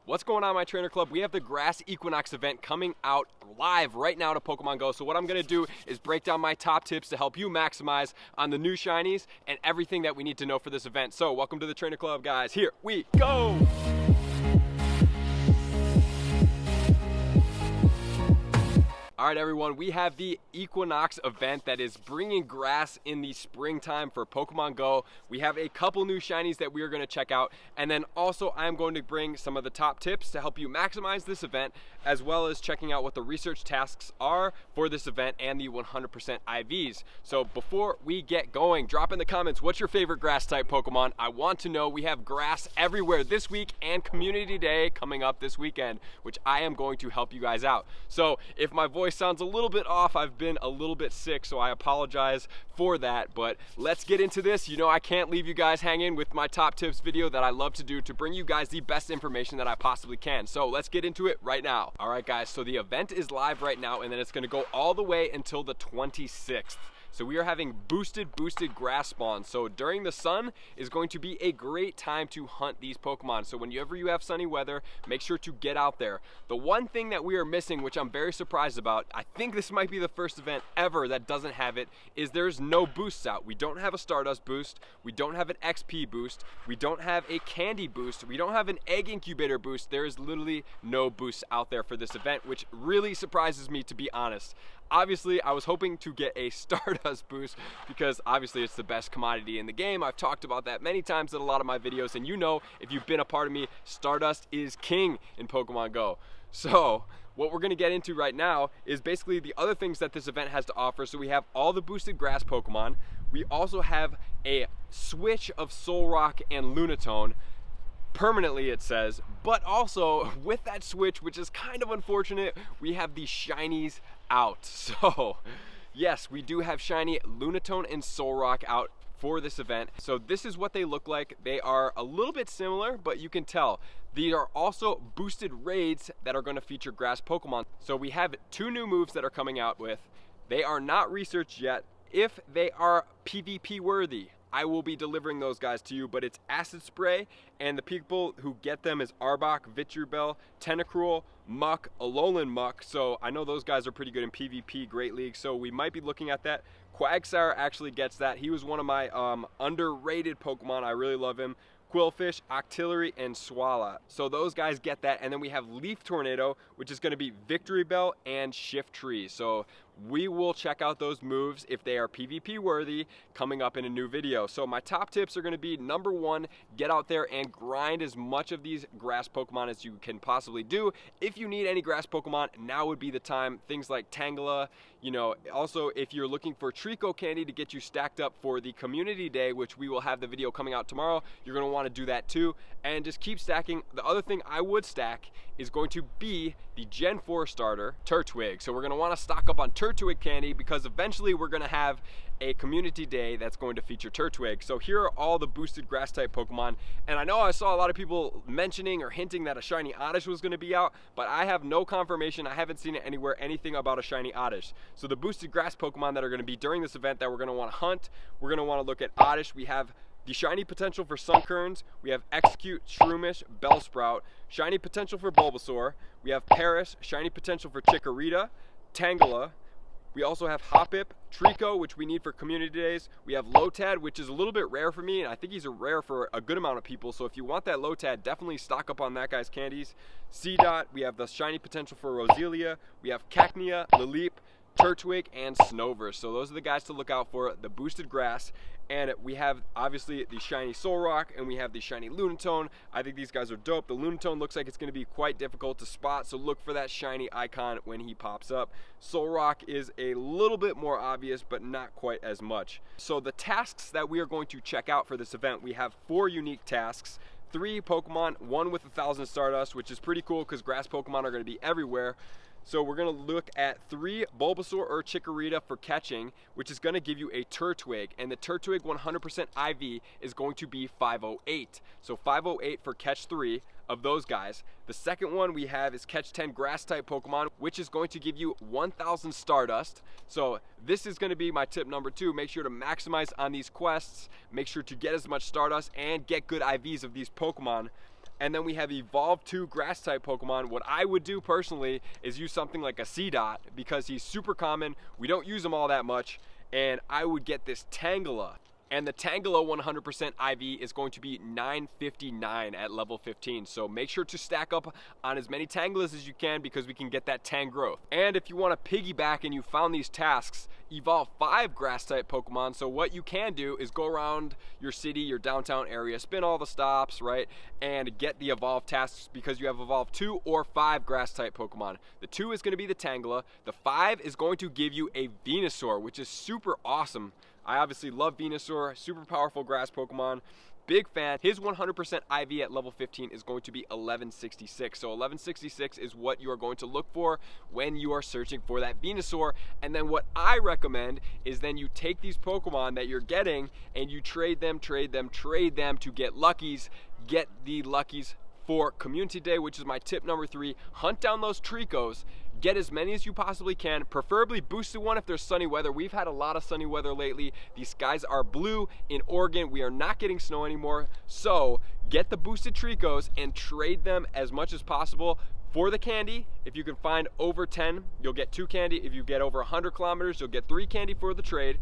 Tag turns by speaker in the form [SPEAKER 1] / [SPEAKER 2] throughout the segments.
[SPEAKER 1] What's going on, my trainer club? We have the Grass Equinox event coming out live right now to Pokemon Go. So what I'm gonna do is break down my top tips to help you maximize on the new shinies and everything that we need to know for this event. So welcome to the trainer club, guys. Here we go. All right, everyone, we have the Equinox event that is bringing grass in the springtime for Pokemon Go. We have a couple new shinies that we are going to check out, and then also I'm going to bring some of the top tips to help you maximize this event, as well as checking out what the research tasks are for this event and the 100% IVs. So before we get going, drop in the comments, what's your favorite grass type Pokemon? I want to know. We have grass everywhere this week and Community Day coming up this weekend, which I am going to help you guys out. So if my voice sounds a little bit off, I've been a little bit sick, so I apologize for that, but let's get into this. You know, I can't leave you guys hanging with my top tips video that I love to do to bring you guys the best information that I possibly can. So let's get into it right now. All right, guys, so the event is live right now, and then it's going to go all the way until the 26th. So we are having boosted grass spawns. So during the sun is going to be a great time to hunt these Pokemon. So whenever you have sunny weather, make sure to get out there. The one thing that we are missing, which I'm very surprised about, I think this might be the first event ever that doesn't have it, is there's no boosts out. We don't have a Stardust boost, we don't have an XP boost, we don't have a Candy boost, we don't have an Egg Incubator boost. There is literally no boosts out there for this event, which really surprises me, to be honest. Obviously, I was hoping to get a Stardust boost because obviously it's the best commodity in the game. I've talked about that many times in a lot of my videos, and you know, if you've been a part of me, Stardust is king in Pokemon Go. So what we're going to get into right now is basically the other things that this event has to offer. So we have all the boosted grass Pokemon. We also have a switch of Solrock and Lunatone. Permanently, it says, but also with that switch, which is kind of unfortunate, we have the shinies out. So yes, we do have shiny Lunatone and Solrock out for this event. So this is what they look like. They are a little bit similar, but you can tell these are also boosted raids that are going to feature grass Pokemon. So we have two new moves that are coming out with. They are not researched yet. If they are PvP worthy, I will be delivering those guys to you, but it's Acid Spray, and the people who get them is Arbok, Vitrubel, Tentacruel, Muck, Alolan Muck, so I know those guys are pretty good in PvP Great League, so we might be looking at that. Quagsire actually gets that. He was one of my underrated Pokemon. I really love him. Quillfish, Octillery, and Swala. So those guys get that, and then we have Leaf Tornado, which is going to be Victory Bell and Shift Tree. So we will check out those moves if they are PvP worthy coming up in a new video. So my top tips are going to be, number one, get out there and grind as much of these grass Pokemon as you can possibly do. If you need any grass Pokemon, now would be the time. Things like Tangela, you know, also if you're looking for Trico Candy to get you stacked up for the Community Day, which we will have the video coming out tomorrow, you're going to want to do that too, and just keep stacking. The other thing I would stack is going to be the Gen 4 starter, Turtwig. So we're going to want to stock up on Turtwig candy because eventually we're going to have a Community Day that's going to feature Turtwig. So here are all the boosted grass type Pokemon, and I know I saw a lot of people mentioning or hinting that a shiny Oddish was going to be out, but I have no confirmation. I haven't seen it anywhere, anything about a shiny Oddish. So the boosted grass Pokemon that are going to be during this event that we're going to want to hunt, we're going to want to look at Oddish. We have the shiny potential for Sunkerns, we have Execute, Shroomish, Bellsprout, shiny potential for Bulbasaur, we have Paris, shiny potential for Chikorita, Tangela, we also have Hoppip, Trico, which we need for Community Days, we have Lotad, which is a little bit rare for me, and I think he's a rare for a good amount of people, so if you want that Lotad, definitely stock up on that guy's candies. C-Dot, we have the shiny potential for Roselia, we have Cacnea, Lileep, Turtwig, and Snover. So those are the guys to look out for, the boosted grass. And we have obviously the shiny Solrock, and we have the shiny Lunatone. I think these guys are dope. The Lunatone looks like it's going to be quite difficult to spot, so look for that shiny icon when he pops up. Solrock is a little bit more obvious, but not quite as much. So the tasks that we are going to check out for this event, we have 4 unique tasks. 3 Pokemon, 1 with 1,000 Stardust, which is pretty cool because grass Pokemon are going to be everywhere. So we're going to look at 3 Bulbasaur or Chikorita for catching, which is going to give you a Turtwig, and the Turtwig 100% IV is going to be 508. So 508 for catch 3 of those guys. The second one we have is catch 10 grass type Pokemon, which is going to give you 1,000 Stardust. So this is going to be my tip number 2. Make sure to maximize on these quests. Make sure to get as much Stardust and get good IVs of these Pokemon. And then we have Evolve 2 grass type Pokemon. What I would do personally is use something like a C-Dot because he's super common. We don't use him all that much. And I would get this Tangela. And the Tangela 100% IV is going to be $9.59 at level 15. So make sure to stack up on as many Tangelas as you can because we can get that Tang growth. And if you want to piggyback and you found these tasks, evolve 5 grass type Pokemon. So what you can do is go around your city, your downtown area, spin all the stops, right? And get the evolve tasks because you have evolve 2 or 5 grass type Pokemon. The 2 is going to be the Tangela. The 5 is going to give you a Venusaur, which is super awesome. I obviously love Venusaur, super powerful grass Pokemon. Big fan. His 100% IV at level 15 is going to be 1166. So 1166 is what you are going to look for when you are searching for that Venusaur. And then what I recommend is then you take these Pokemon that you're getting and you trade them to get Luckies. Get the Luckies for Community Day, which is my tip number 3. Hunt down those Tricos. Get as many as you possibly can, preferably boosted one if there's sunny weather. We've had a lot of sunny weather lately. These skies are blue in Oregon. We are not getting snow anymore. So get the boosted Tricos and trade them as much as possible for the candy. If you can find over 10, you'll get 2 candy. If you get over 100 kilometers, you'll get 3 candy for the trade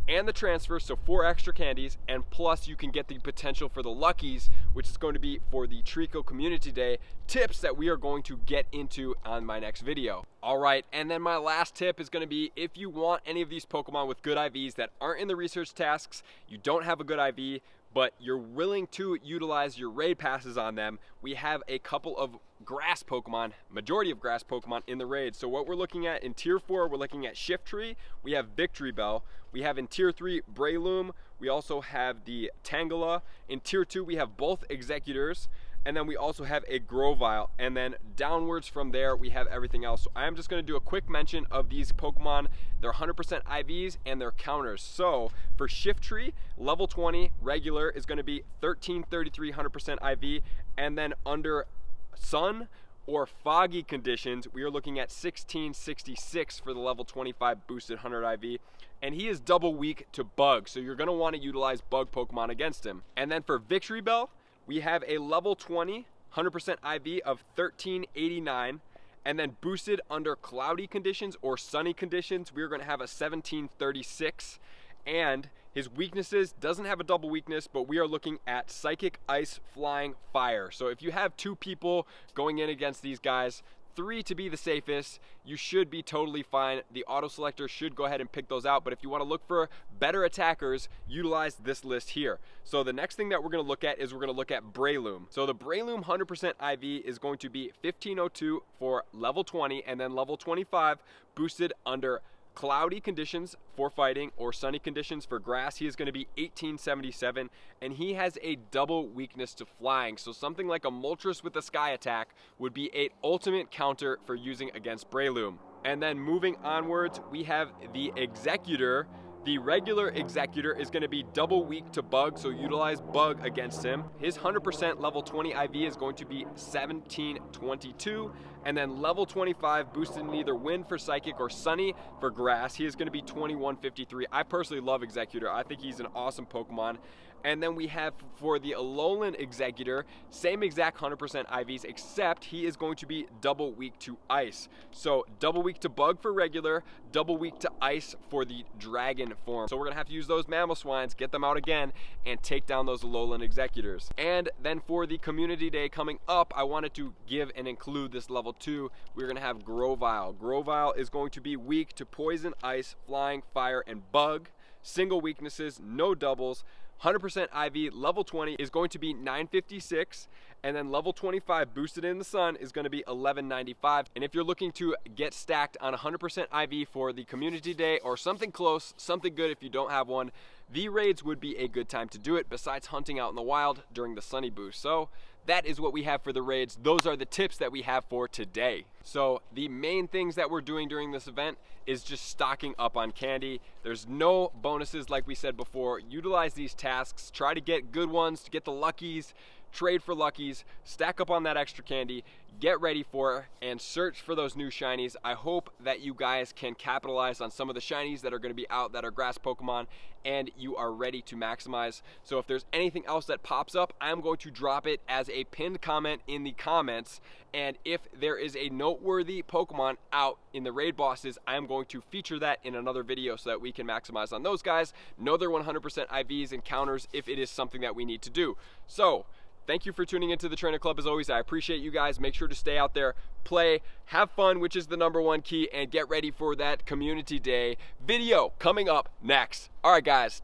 [SPEAKER 1] and the transfer, so 4 extra candies, and plus you can get the potential for the Luckies, which is going to be for the Trico Community Day tips that we are going to get into on my next video. All right, and then my last tip is going to be if you want any of these Pokemon with good IVs that aren't in the research tasks, you don't have a good IV, but you're willing to utilize your raid passes on them, we have a couple of grass Pokemon, majority of grass Pokemon in the raid. So what we're looking at in tier 4, we're looking at Shiftry, we have Victory Bell, we have in tier 3 Breloom, we also have the Tangela, in tier 2 we have both Executors, and then we also have a Grovyle, and then downwards from there we have everything else. So I am just going to do a quick mention of these Pokemon, their 100% IVs and their counters. So for Shiftry, level 20 regular is going to be 1333 100% IV, and then under sun or foggy conditions we are looking at 1666 for the level 25 boosted 100 IV, and he is double weak to bug, so you're going to want to utilize bug Pokemon against him. And then for Victory Bell, we have a level 20 100% IV of 1389, and then boosted under cloudy conditions or sunny conditions we're going to have a 1736. And his weaknesses, doesn't have a double weakness, but we are looking at Psychic, Ice, Flying, Fire. So if you have 2 people going in against these guys, 3 to be the safest, you should be totally fine. The auto selector should go ahead and pick those out, but if you want to look for better attackers, utilize this list here. So the next thing that we're going to look at is we're going to look at Breloom. So the Breloom 100% IV is going to be 1502 for level 20, and then level 25 boosted under cloudy conditions for fighting or sunny conditions for grass. He is going to be 1877, and he has a double weakness to flying. So something like a Moltres with a sky attack would be an ultimate counter for using against Breloom. And then moving onwards, we have the Executor. The regular Executor is going to be double weak to bug, so utilize bug against him. His 100% level 20 IV is going to be 1722, and then level 25 boosted in either wind for psychic or sunny for grass. He is going to be 2153. I personally love Executor. I think he's an awesome Pokemon. And then we have for the Alolan Executor, same exact 100% IVs, except he is going to be double weak to ice. So double weak to bug for regular, double weak to ice for the dragon form. So we're gonna have to use those Mammal Swines, get them out again, and take down those Alolan Executors. And then for the Community Day coming up, I wanted to give and include this level 2. We're gonna have Grovyle. Grovyle is going to be weak to poison, ice, flying, fire, and bug. Single weaknesses, no doubles. 100% IV, level 20 is going to be 956, and then level 25 boosted in the sun is going to be 1195. And if you're looking to get stacked on 100% IV for the Community Day or something close, something good if you don't have one, the raids would be a good time to do it besides hunting out in the wild during the sunny boost. So that is what we have for the raids. Those are the tips that we have for today. So the main things that we're doing during this event is just stocking up on candy. There's no bonuses like we said before. Utilize these tasks, try to get good ones, to get the luckies, trade for luckies, stack up on that extra candy, get ready for and search for those new shinies. I hope that you guys can capitalize on some of the shinies that are going to be out that are grass Pokemon, and you are ready to maximize. So if there's anything else that pops up, I'm going to drop it as a pinned comment in the comments, and if there is a noteworthy Pokemon out in the raid bosses, I'm going to feature that in another video so that we can maximize on those guys, know their 100% IVs and counters if it is something that we need to do. So thank you for tuning into the Trainer Club. As always, I appreciate you guys. Make sure to stay out there, play, have fun, which is the #1 key, and get ready for that community day video coming up next. All right, guys,